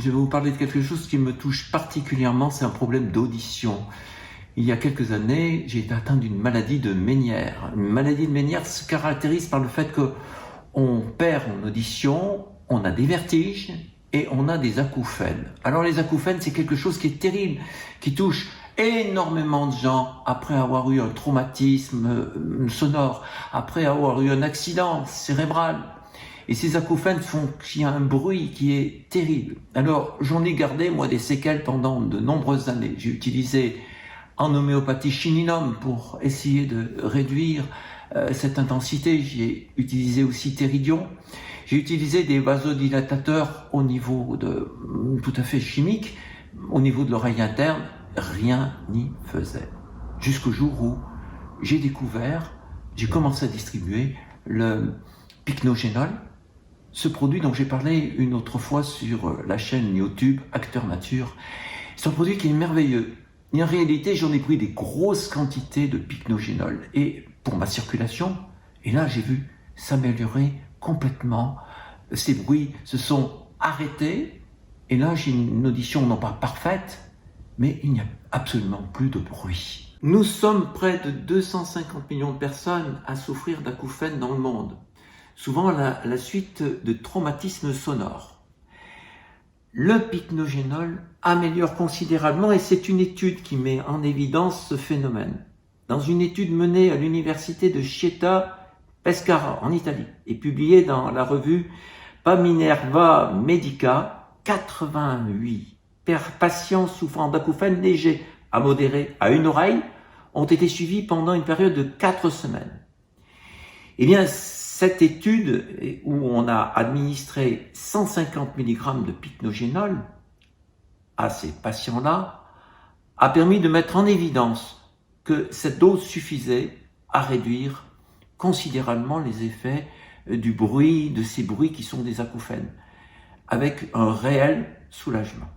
je vais vous parler de quelque chose qui me touche particulièrement, c'est un problème d'audition. Il y a quelques années, j'ai été atteint d'une maladie de Ménière. Une maladie de Ménière se caractérise par le fait qu'on perd en audition, on a des vertiges et on a des acouphènes. Alors les acouphènes, c'est quelque chose qui est terrible, qui touche énormément de gens après avoir eu un traumatisme sonore, après avoir eu un accident cérébral. Et ces acouphènes font qu'il y a un bruit qui est terrible. Alors, j'en ai gardé, moi, des séquelles pendant de nombreuses années. J'ai utilisé en homéopathie chininum pour essayer de réduire cette intensité. J'ai utilisé aussi théridion. J'ai utilisé des vasodilatateurs au niveau tout à fait chimique, au niveau de l'oreille interne. Rien n'y faisait. Jusqu'au jour où j'ai commencé à distribuer le pycnogénol, ce produit dont j'ai parlé une autre fois sur la chaîne YouTube Acteur Nature. C'est un produit qui est merveilleux. Et en réalité, j'en ai pris des grosses quantités de pycnogénol et pour ma circulation. Et là, j'ai vu s'améliorer complètement. Ces bruits se sont arrêtés. Et là, j'ai une audition non pas parfaite, mais il n'y a absolument plus de bruit. Nous sommes près de 250 millions de personnes à souffrir d'acouphènes dans le monde. Souvent à la suite de traumatismes sonores. Le pycnogénol améliore considérablement et c'est une étude qui met en évidence ce phénomène. Dans une étude menée à l'université de Città Pescara en Italie et publiée dans la revue Paminerva Medica, 88 patients souffrant d'acouphènes légers à modérés à une oreille ont été suivis pendant une période de 4 semaines. Eh bien, cette étude où on a administré 150 mg de pycnogénol à ces patients-là a permis de mettre en évidence que cette dose suffisait à réduire considérablement les effets du bruit, de ces bruits qui sont des acouphènes, avec un réel soulagement.